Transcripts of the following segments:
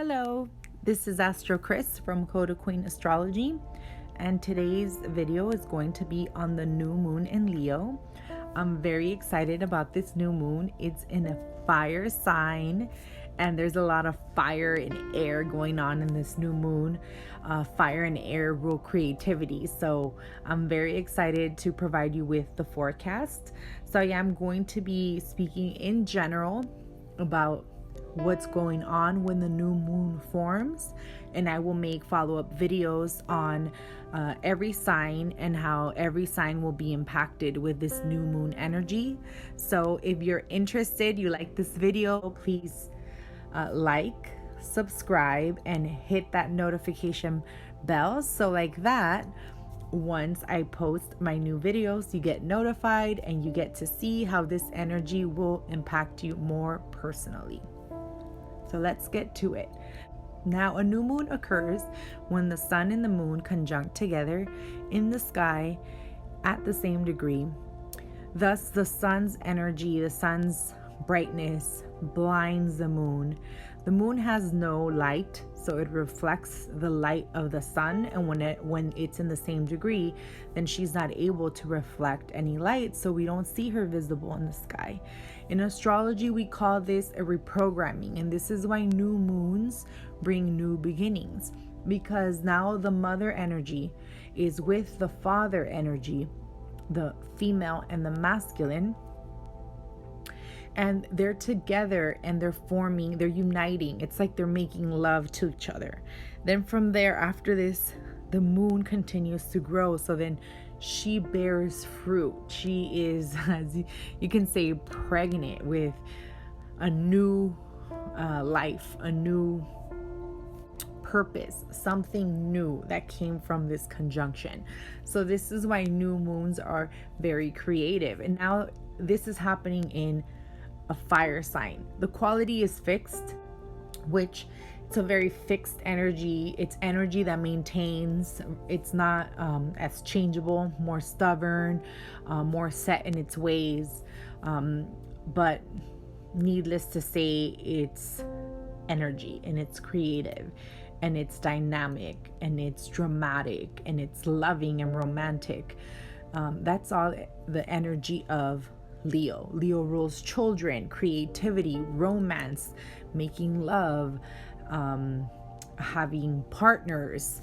Hello, this is Astro Chris from Coda Queen Astrology, and today's video is going to be on the new moon in Leo. I'm very excited about this new moon. It's in a fire sign, and there's a lot of fire and air going on in this new moon. Fire and air rule creativity, so I'm very excited to provide you with the forecast. So I am going to be speaking in general about what's going on when the new moon forms, and I will make follow-up videos on every sign and how every sign will be impacted with this new moon energy. So if you're interested, you like this video, please like, subscribe, and hit that notification bell, so like that once I post my new videos, you get notified and you get to see how this energy will impact you more personally. So let's get to it. Now, a new moon occurs when the sun and the moon conjunct together in the sky at the same degree. Thus, the sun's energy, the sun's brightness blinds the moon. The moon has no light, so it reflects the light of the sun, and when it's in the same degree, then she's not able to reflect any light, so we don't see her visible in the sky. In astrology, we call this a reprogramming, and this is why new moons bring new beginnings, because now the mother energy is with the father energy, the female and the masculine, and they're together and they're forming, they're uniting. It's like they're making love to each other. Then from there, after this, the moon continues to grow. So then she bears fruit. She is, as you can say, pregnant with a new life, a new purpose, something new that came from this conjunction. So this is why new moons are very creative. And now this is happening in a fire sign. The quality is fixed, which it's a very fixed energy. It's energy that maintains. It's not as changeable, more stubborn, more set in its ways. But needless to say, it's energy, and it's creative, and it's dynamic, and it's dramatic, and it's loving and romantic. That's all the energy of Leo. Leo rules children, creativity, romance, making love, having partners,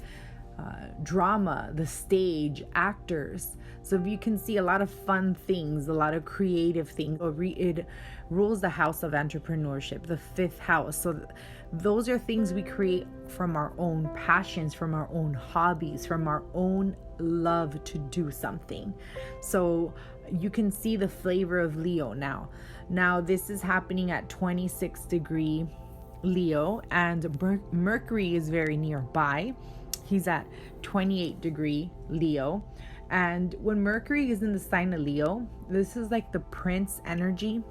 drama, the stage, actors. So if you can see a lot of fun things, a lot of creative things. It rules the house of entrepreneurship, the fifth house. So those are things we create from our own passions, from our own hobbies, from our own love to do something. So you can see the flavor of Leo now. Now this is happening at 26-degree Leo, and Mercury is very nearby. He's at 28-degree Leo. And when Mercury is in the sign of Leo, this is like the prince energy.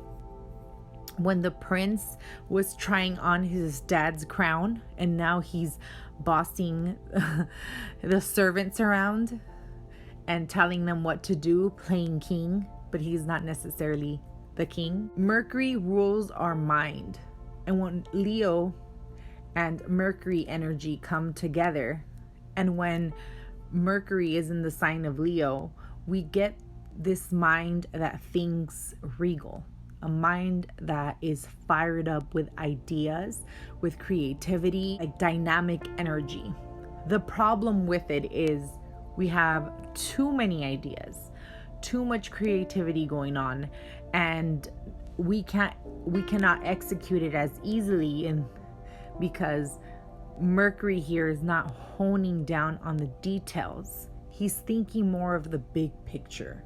When the prince was trying on his dad's crown, and now he's bossing the servants around and telling them what to do, playing king, but he's not necessarily the king. Mercury rules our mind. And when Leo and Mercury energy come together, and when Mercury is in the sign of Leo, we get this mind that thinks regal, a mind that is fired up with ideas, with creativity, like dynamic energy. The problem with it is we have too many ideas, too much creativity going on, and we cannot execute it as easily, and because Mercury here is not honing down on the details. He's thinking more of the big picture.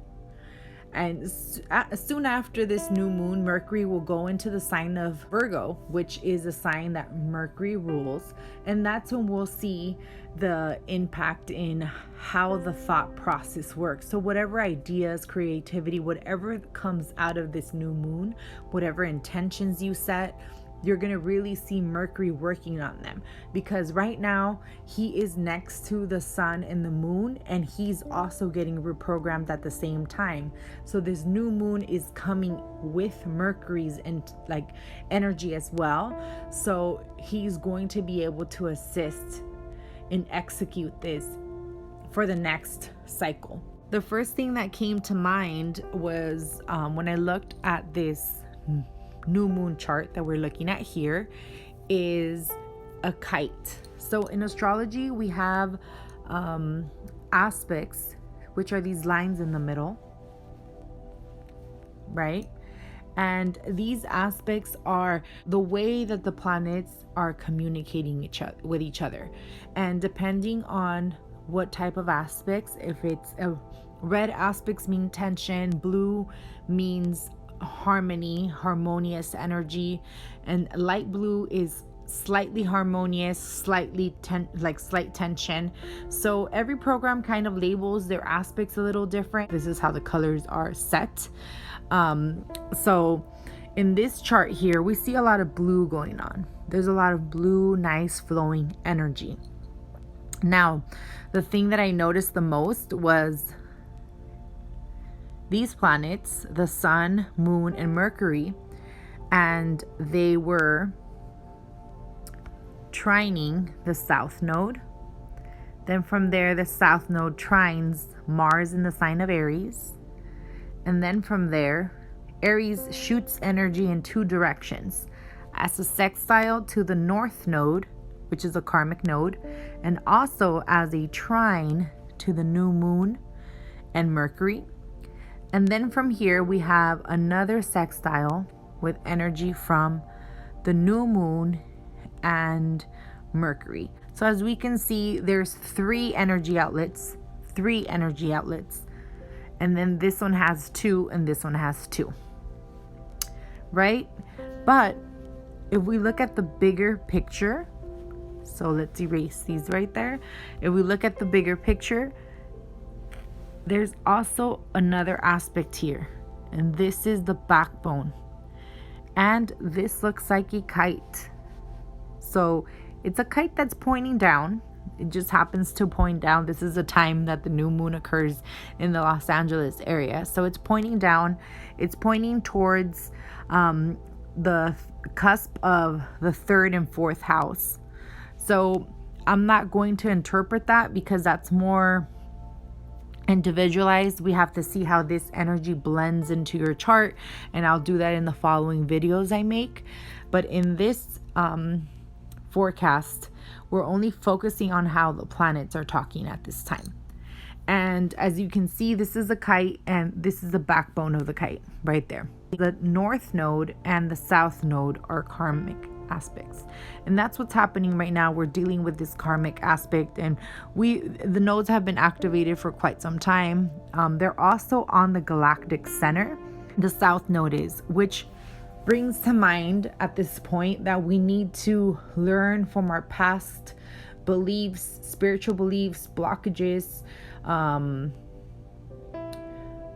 And soon after this new moon, Mercury will go into the sign of Virgo, which is a sign that Mercury rules. And that's when we'll see the impact in how the thought process works. So whatever ideas, creativity, whatever comes out of this new moon, whatever intentions you set, you're going to really see Mercury working on them, because right now he is next to the sun and the moon, and he's also getting reprogrammed at the same time. So this new moon is coming with Mercury's and like energy as well. So he's going to be able to assist and execute this for the next cycle. The first thing that came to mind was when I looked at this new moon chart that we're looking at here, is a kite. So in astrology, we have aspects, which are these lines in the middle, right? And these aspects are the way that the planets are communicating with each other. And depending on what type of aspects, if it's a red aspects mean tension, blue means harmony, harmonious energy, and light blue is slightly harmonious, slightly slight tension. So every program kind of labels their aspects a little different. This is how the colors are set. So in this chart here, we see a lot of blue going on. There's a lot of blue, nice flowing energy. Now, the thing that I noticed the most was these planets, the sun, moon, and Mercury, and they were trining the south node. Then from there, the south node trines Mars in the sign of Aries. And then from there, Aries shoots energy in two directions, as a sextile to the north node, which is a karmic node, and also as a trine to the new moon and Mercury. And then from here, we have another sextile with energy from the new moon and Mercury. So as we can see, there's three energy outlets. And then this one has two, and this one has two, right? But if we look at the bigger picture, so let's erase these right there. If we look at the bigger picture, there's also another aspect here, and this is the backbone. And this looks like a kite. So it's a kite that's pointing down. It just happens to point down. This is a time that the new moon occurs in the Los Angeles area. So it's pointing down. It's pointing towards the cusp of the third and fourth house. So I'm not going to interpret that because that's more individualized. We have to see how this energy blends into your chart, and I'll do that in the following videos I make. But in this forecast, we're only focusing on how the planets are talking at this time. And as you can see, this is a kite, and this is the backbone of the kite right there. The north node and the south node are karmic aspects, and that's what's happening right now. We're dealing with this karmic aspect, and the nodes have been activated for quite some time. They're also on the galactic center. The south node is, which brings to mind at this point that we need to learn from our past beliefs, spiritual beliefs, blockages,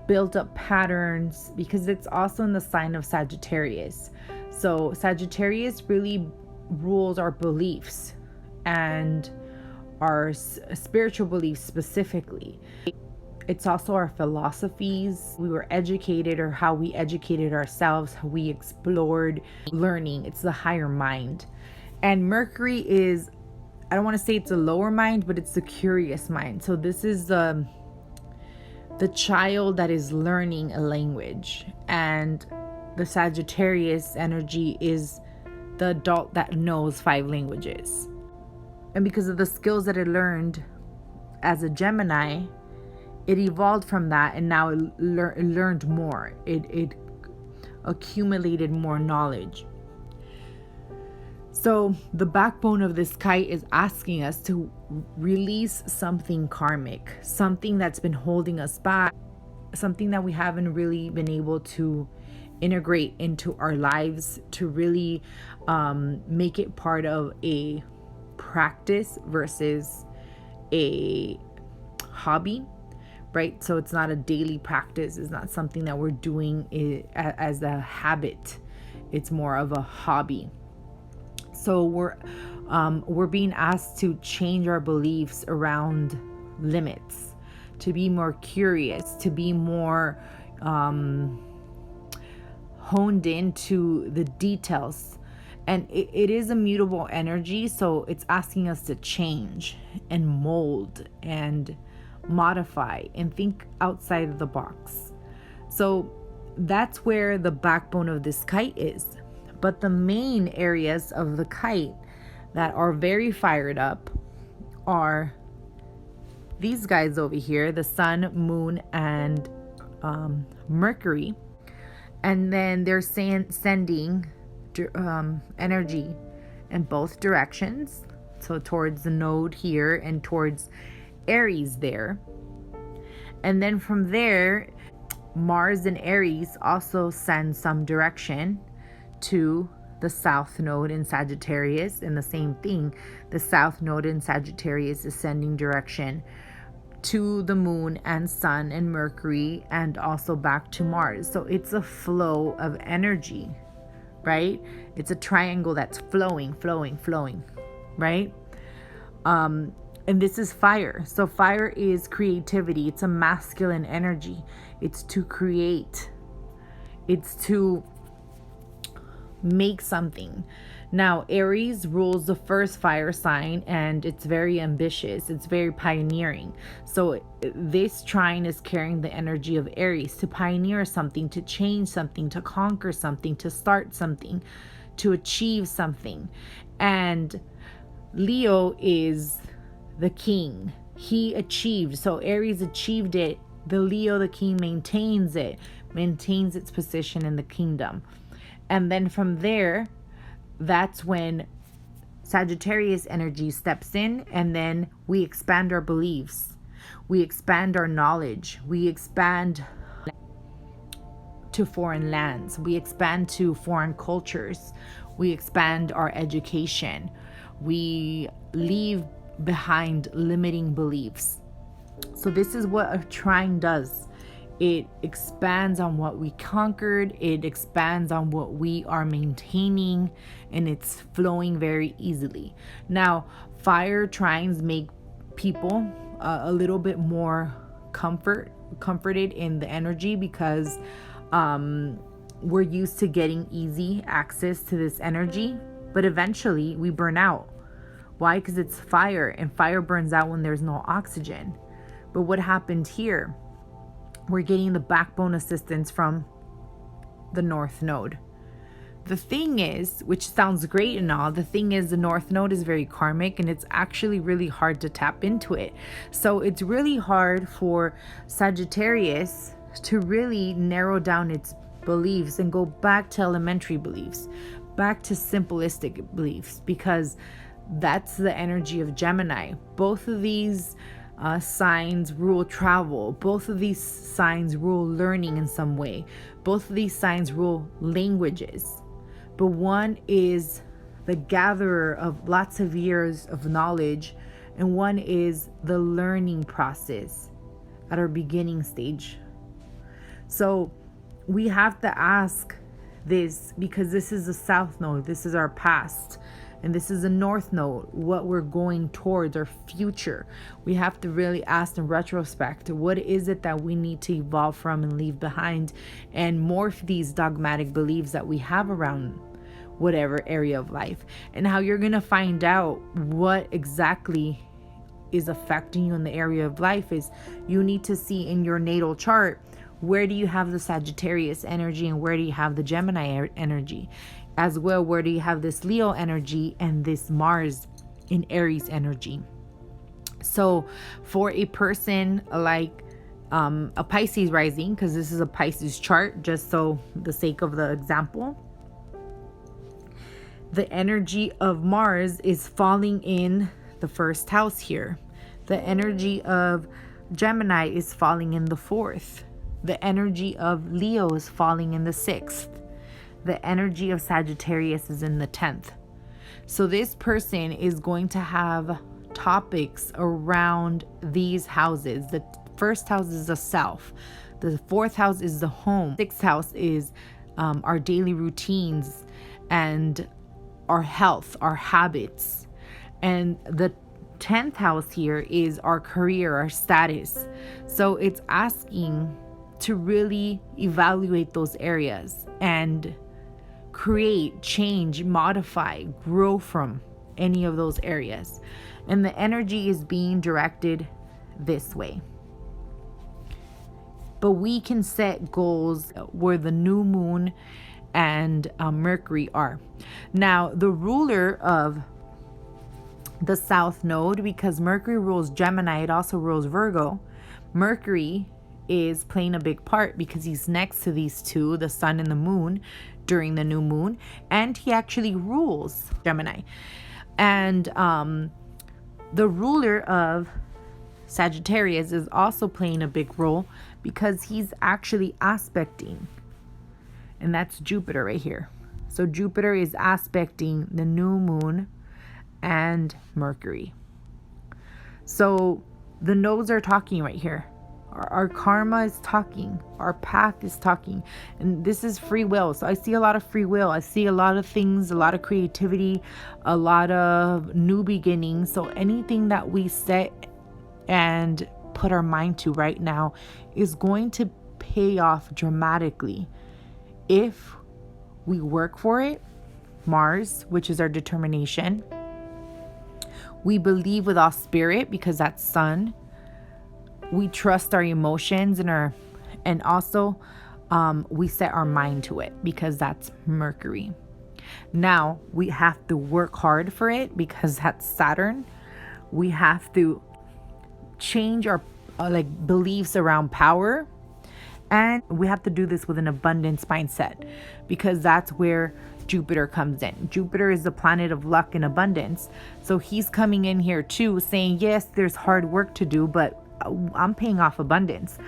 built up patterns, because it's also in the sign of Sagittarius. So Sagittarius really rules our beliefs and our spiritual beliefs specifically. It's also our philosophies. We were educated, or how we educated ourselves, how we explored learning. It's the higher mind. And Mercury is, I don't want to say it's a lower mind, but it's the curious mind. So this is the child that is learning a language. And the Sagittarius energy is the adult that knows 5 languages. And because of the skills that it learned as a Gemini, it evolved from that, and now it learned more. It accumulated more knowledge. So the backbone of this kite is asking us to release something karmic, something that's been holding us back, something that we haven't really been able to integrate into our lives, to really make it part of a practice versus a hobby, right? So it's not a daily practice. It's not something that we're doing as a habit. It's more of a hobby. So we're being asked to change our beliefs around limits, to be more curious, to be more honed into the details. And it is a mutable energy, so it's asking us to change and mold and modify and think outside of the box. So that's where the backbone of this kite is. But the main areas of the kite that are very fired up are these guys over here, the sun, moon, and Mercury. And then they're sending energy in both directions. So towards the node here and towards Aries there. And then from there, Mars and Aries also send some direction to the south node in Sagittarius, and the same thing, the south node in Sagittarius is sending direction to the moon and sun and Mercury, and also back to Mars. So it's a flow of energy, right? It's a triangle that's flowing, right? And this is fire. So fire is creativity. It's a masculine energy. It's to create. It's to make something. Now, Aries rules the first fire sign, and it's very ambitious. It's very pioneering. So this trine is carrying the energy of Aries, to pioneer something, to change something, to conquer something, to start something, to achieve something. And Leo is the king. He achieved. So Aries achieved it. The Leo, the king, maintains it, maintains its position in the kingdom. And then from there, that's when Sagittarius energy steps in, and then we expand our beliefs. We expand our knowledge. We expand to foreign lands. We expand to foreign cultures. We expand our education. We leave behind limiting beliefs. So this is what a trine does. It expands on what we conquered. It expands on what we are maintaining, and it's flowing very easily. Now, fire trines make people a little bit more comforted in the energy, because we're used to getting easy access to this energy, but eventually we burn out. Why? Because it's fire, and fire burns out when there's no oxygen. But what happened here? We're getting the backbone assistance from the North Node. The thing is, which sounds great and all, the thing is the North Node is very karmic, and it's actually really hard to tap into it. So it's really hard for Sagittarius to really narrow down its beliefs and go back to elementary beliefs, back to simplistic beliefs, because that's the energy of Gemini. Both of these signs rule travel. Both of these signs rule learning in some way. Both of these signs rule languages. But one is the gatherer of lots of years of knowledge, and one is the learning process at our beginning stage. So we have to ask this, because this is the South Node. This is our past. And this is the North Node, what we're going towards, our future. We have to really ask in retrospect, what is it that we need to evolve from and leave behind, and morph these dogmatic beliefs that we have around whatever area of life. And how you're going to find out what exactly is affecting you in the area of life is you need to see in your natal chart, where do you have the Sagittarius energy and where do you have the Gemini energy? As well, where do you have this Leo energy and this Mars in Aries energy? So for a person like a Pisces rising, because this is a Pisces chart, just so the sake of the example, the energy of Mars is falling in the first house here. The energy of Gemini is falling in the fourth. The energy of Leo is falling in the sixth. The energy of Sagittarius is in the 10th. So this person is going to have topics around these houses. The first house is the self. The fourth house is the home. Sixth house is our daily routines and our health, our habits. And the 10th house here is our career, our status. So it's asking to really evaluate those areas and create, change, modify, grow from any of those areas. And the energy is being directed this way. But we can set goals where the new moon and Mercury are. Now, the ruler of the South Node, because Mercury rules Gemini, it also rules Virgo. Mercury is playing a big part because he's next to these two, the sun and the moon, during the new moon. And he actually rules Gemini. And the ruler of Sagittarius is also playing a big role because he's actually aspecting. And that's Jupiter right here. So Jupiter is aspecting the new moon and Mercury. So the nodes are talking right here. Our karma is talking. Our path is talking. And this is free will. So I see a lot of free will. I see a lot of things, a lot of creativity, a lot of new beginnings. So anything that we set and put our mind to right now is going to pay off dramatically if we work for it. Mars, which is our determination. We believe with our spirit because that's sun. We trust our emotions and also we set our mind to it because that's Mercury. Now we have to work hard for it because that's Saturn. We have to change our beliefs around power, and we have to do this with an abundance mindset because that's where Jupiter comes in. Jupiter is the planet of luck and abundance. So he's coming in here too saying, yes, there's hard work to do, but I'm paying off abundance.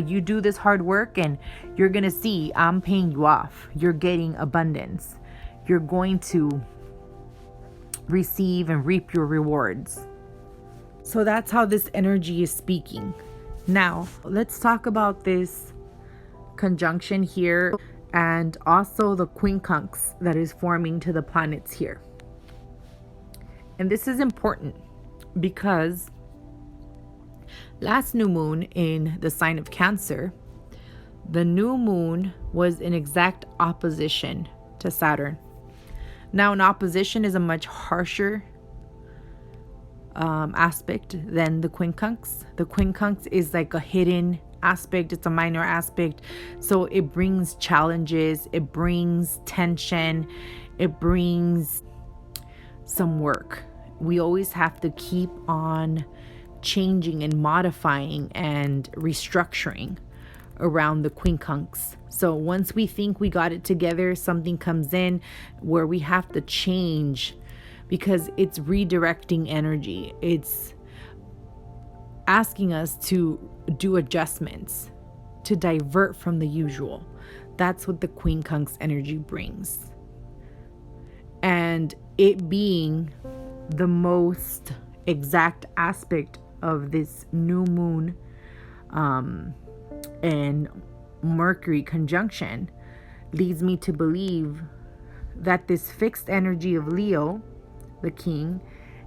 You do this hard work and you're going to see I'm paying you off. You're getting abundance. You're going to receive and reap your rewards. So that's how this energy is speaking. Now, let's talk about this conjunction here and also the quincunx that is forming to the planets here. And this is important because last new moon in the sign of Cancer, the new moon was in exact opposition to Saturn. Now, an opposition is a much harsher aspect than the quincunx. The quincunx is like a hidden aspect. It's a minor aspect. So it brings challenges. It brings tension. It brings some work. We always have to keep on changing and modifying and restructuring around the quincunx. So once we think we got it together, something comes in where we have to change because it's redirecting energy. It's asking us to do adjustments, to divert from the usual. That's what the quincunx energy brings. And it being the most exact aspect of this new moon and Mercury conjunction leads me to believe that this fixed energy of Leo, the king,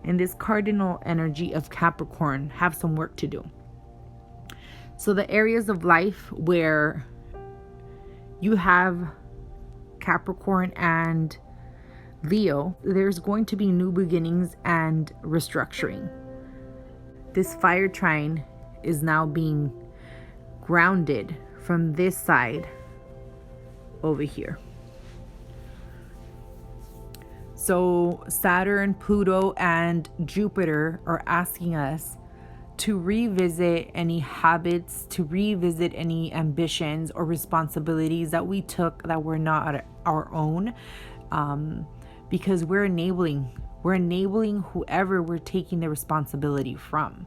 and this cardinal energy of Capricorn have some work to do. So the areas of life where you have Capricorn and Leo, there's going to be new beginnings and restructuring. This fire trine is now being grounded from this side over here. So Saturn, Pluto, and Jupiter are asking us to revisit any habits, to revisit any ambitions or responsibilities that we took that were not our own, because we're enabling whoever we're taking the responsibility from.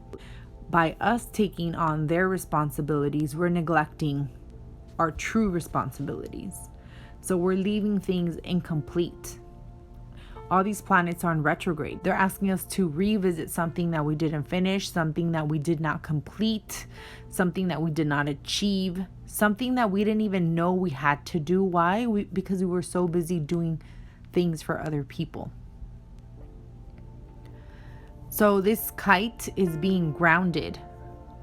By us taking on their responsibilities, we're neglecting our true responsibilities. So we're leaving things incomplete. All these planets are in retrograde. They're asking us to revisit something that we didn't finish, something that we did not complete, something that we did not achieve, something that we didn't even know we had to do. Why? Because we were so busy doing things for other people. So this kite is being grounded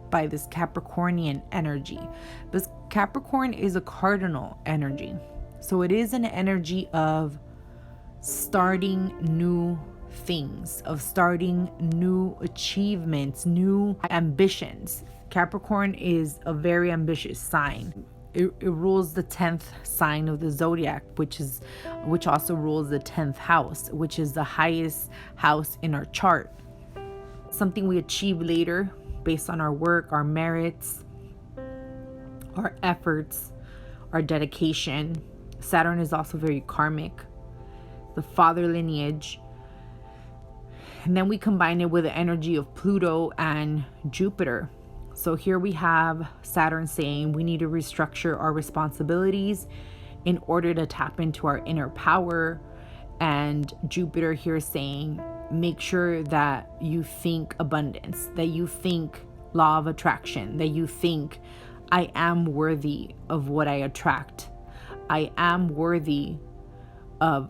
by this Capricornian energy. This Capricorn is a cardinal energy. So it is an energy of starting new things, of starting new achievements, new ambitions. Capricorn is a very ambitious sign. It rules the 10th sign of the zodiac, which also rules the 10th house, which is the highest house in our chart. Something we achieve later based on our work, our merits, our efforts, our dedication. Saturn is also very karmic, the father lineage. And then we combine it with the energy of Pluto and Jupiter. So here we have Saturn saying we need to restructure our responsibilities in order to tap into our inner power. And Jupiter here saying, make sure that you think abundance, that you think law of attraction, that you think I am worthy of what I attract. I am worthy of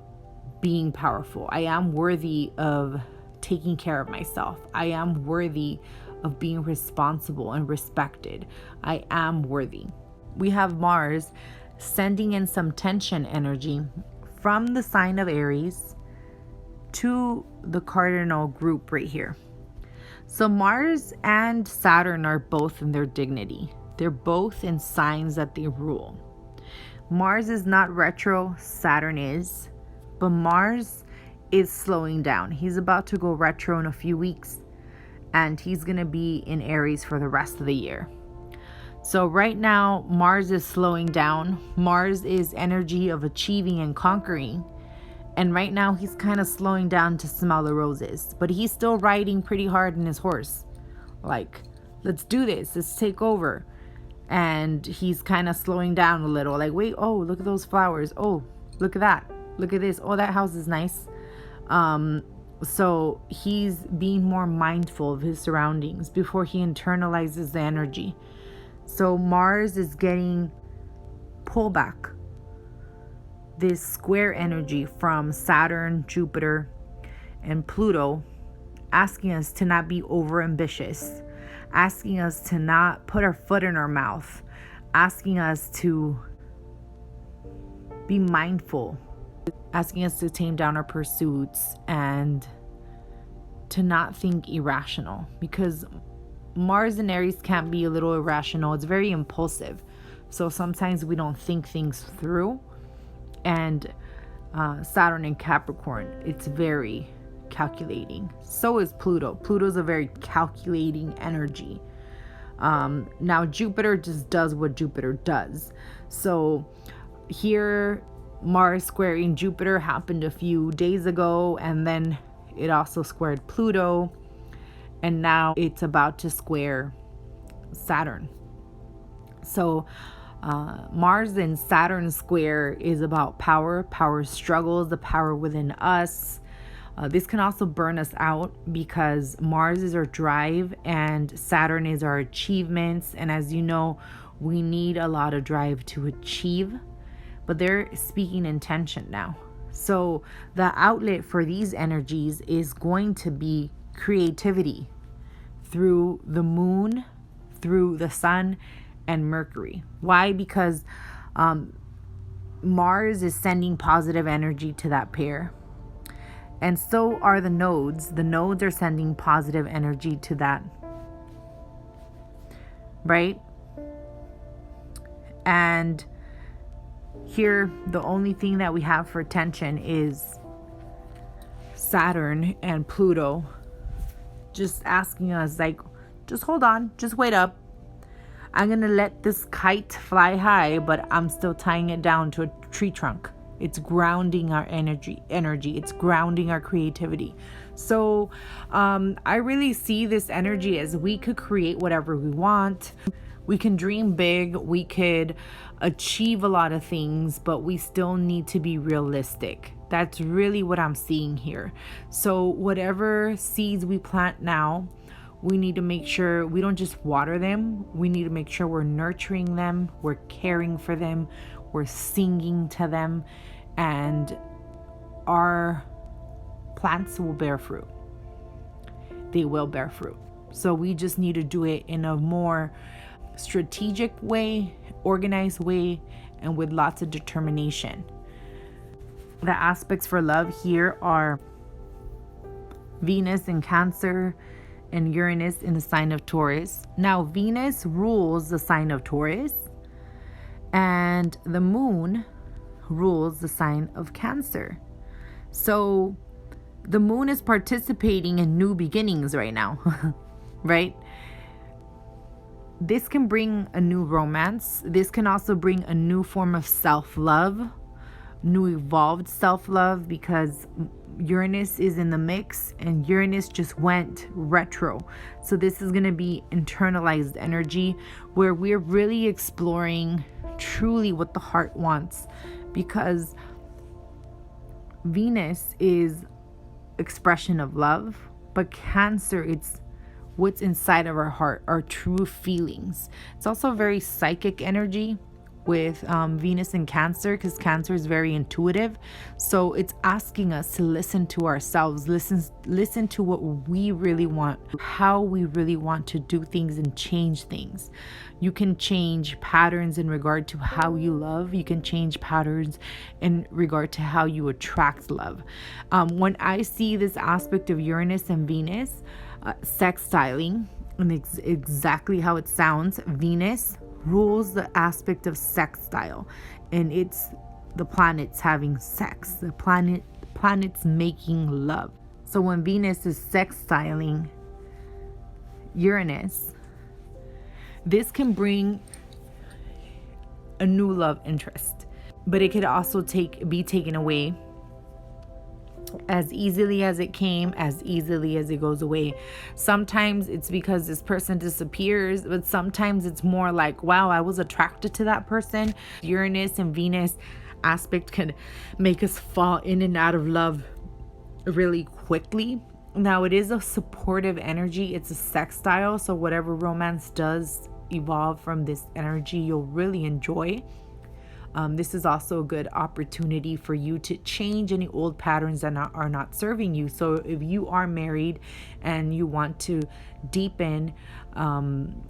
being powerful. I am worthy of taking care of myself. I am worthy of being responsible and respected. I am worthy. We have Mars sending in some tension energy from the sign of Aries to the cardinal group right here. So Mars and Saturn are both in their dignity. They're both in signs that they rule. Mars is not retro, Saturn is, but Mars is slowing down. He's about to go retro in a few weeks, and he's going to be in Aries for the rest of the year. So right now, Mars is slowing down. Mars is energy of achieving and conquering. And right now, he's kind of slowing down to smell the roses. But he's still riding pretty hard in his horse. Like, let's do this. Let's take over. And he's kind of slowing down a little. Like, wait, oh, look at those flowers. Oh, look at that. Look at this. Oh, that house is nice. So he's being more mindful of his surroundings before he internalizes the energy. So Mars is getting pull back. This square energy from Saturn, Jupiter, and Pluto, asking us to not be over ambitious, asking us to not put our foot in our mouth, asking us to be mindful, asking us to tame down our pursuits and to not think irrational, because Mars and Aries can be a little irrational. It's very impulsive. So sometimes we don't think things through. And Saturn and Capricorn, it's very calculating. So is Pluto. Pluto's a very calculating energy. Now Jupiter just does what Jupiter does. So here, Mars squaring Jupiter happened a few days ago, and then it also squared Pluto, and now it's about to square Saturn. So Mars and Saturn square is about power struggles, the power within us. This can also burn us out because Mars is our drive and Saturn is our achievements. And as you know, we need a lot of drive to achieve, but they're speaking intention now. So the outlet for these energies is going to be creativity through the moon, through the sun, and Mercury. Why? Because Mars is sending positive energy to that pair. And so are the nodes. The nodes are sending positive energy to that. Right? And here, the only thing that we have for attention is Saturn and Pluto just asking us, like, just hold on, just wait up. I'm going to let this kite fly high, but I'm still tying it down to a tree trunk. It's grounding our energy. It's grounding our creativity. So I really see this energy as we could create whatever we want. We can dream big. We could achieve a lot of things, but we still need to be realistic. That's really what I'm seeing here. So whatever seeds we plant now, we need to make sure we don't just water them. We need to make sure we're nurturing them, we're caring for them, we're singing to them, and our plants will bear fruit. they will bear fruit. So we just need to do it in a more strategic way, organized way, and with lots of determination. The aspects for love here are Venus in Cancer and Uranus in the sign of Taurus. Now, Venus rules the sign of Taurus, and the moon rules the sign of Cancer. So the moon is participating in new beginnings right now, right? This can bring a new romance. This can also bring a new form of self-love, new evolved self-love, because Uranus is in the mix and Uranus just went retro. So this is going to be internalized energy where we're really exploring truly what the heart wants, because Venus is expression of love, but Cancer, it's what's inside of our heart, our true feelings. It's also very psychic energy with Venus in Cancer, because Cancer is very intuitive. So it's asking us to listen to ourselves, listen to what we really want, how we really want to do things and change things. You can change patterns in regard to how you love. You can change patterns in regard to how you attract love. When I see this aspect of Uranus and Venus sextiling, and exactly how it sounds, Venus rules the aspect of sextile, and it's the planets having sex, the planets making love. So when Venus is sextiling Uranus, this can bring a new love interest, but it could also be taken away as easily as it came, as easily as it goes away. Sometimes it's because this person disappears, but sometimes it's more like, wow, I was attracted to that person. Uranus and Venus aspect can make us fall in and out of love really quickly. Now, it is a supportive energy. It's a sextile, so whatever romance does evolve from this energy, you'll really enjoy. This is also a good opportunity for you to change any old patterns that are not serving you. So if you are married and you want to deepen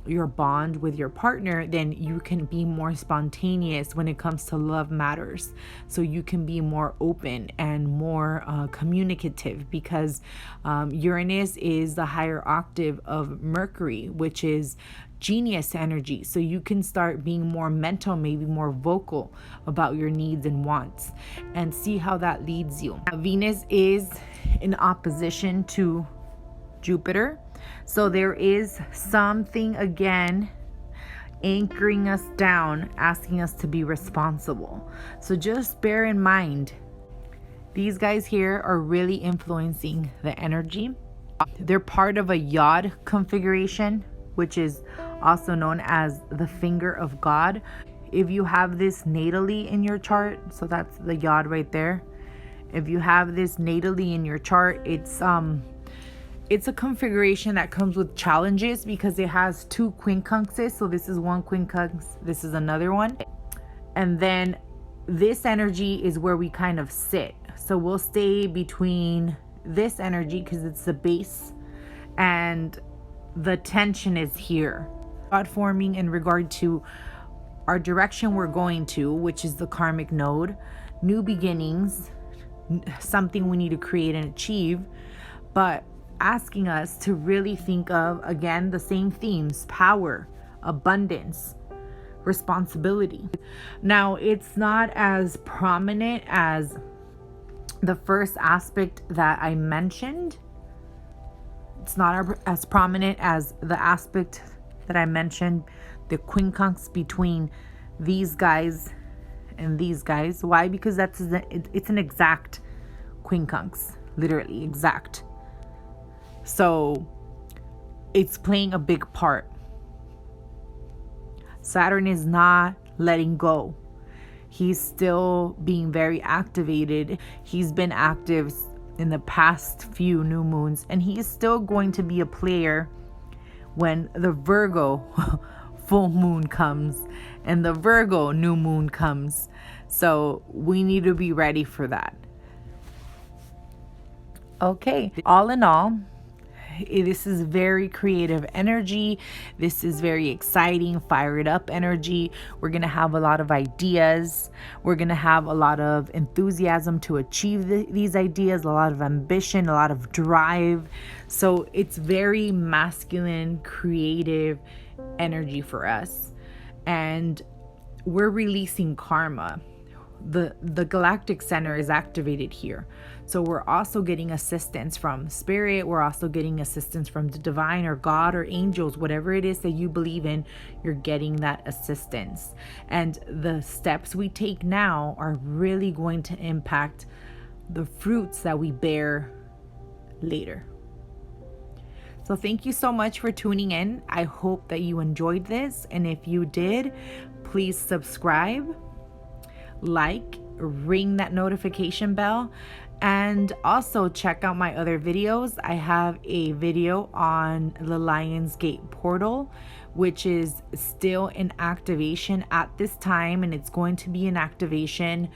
your bond with your partner, then you can be more spontaneous when it comes to love matters. So you can be more open and more communicative, because Uranus is the higher octave of Mercury, which is genius energy. So you can start being more mental, maybe more vocal about your needs and wants, and see how that leads you. Venus is in opposition to Jupiter, so there is something again anchoring us down, asking us to be responsible. So just bear in mind, these guys here are really influencing the energy. They're part of a yod configuration, which is also known as the finger of God. If you have this natally in your chart, so that's the yod right there. If you have this natally in your chart, it's a configuration that comes with challenges, because it has two quincunxes. So this is one quincunx, this is another one. And then this energy is where we kind of sit. So we'll stay between this energy because it's the base, and the tension is here. God forming in regard to our direction we're going to, which is the karmic node, new beginnings, something we need to create and achieve, but asking us to really think of, again, the same themes: power, abundance, responsibility. Now, it's not as prominent as the first aspect that I mentioned. It's not as prominent as the aspect that I mentioned, the quincunx between these guys and these guys. Why? Because it's an exact quincunx, literally exact. So it's playing a big part. Saturn is not letting go. He's still being very activated. He's been active in the past few new moons, and he is still going to be a player when the Virgo full moon comes and the Virgo new moon comes. So we need to be ready for that. Okay, all in all, This is very creative energy. This is very exciting, fired up energy. We're going to have a lot of ideas. We're going to have a lot of enthusiasm to achieve these ideas, a lot of ambition, a lot of drive. So it's very masculine, creative energy for us. And we're releasing karma. The galactic center is activated here. So we're also getting assistance from spirit. We're also getting assistance from the divine or God or angels, whatever it is that you believe in, you're getting that assistance. And the steps we take now are really going to impact the fruits that we bear later. So thank you so much for tuning in. I hope that you enjoyed this. And if you did, please subscribe, like, ring that notification bell, and also check out my other videos. I have a video on the Lion's Gate portal, which is still in activation at this time, and it's going to be in activation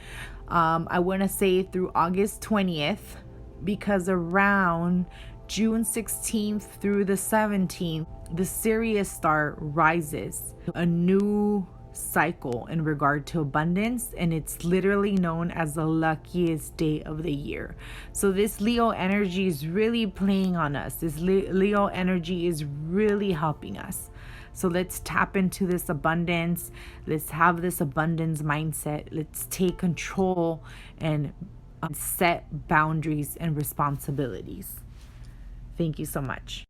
I want to say through August 20th, because around June 16th through the 17th, the Sirius star rises, a new cycle in regard to abundance, and it's literally known as the luckiest day of the year. So this Leo energy is really playing on us. This Leo energy is really helping us. So let's tap into this abundance. Let's have this abundance mindset. Let's take control and set boundaries and responsibilities. Thank you so much.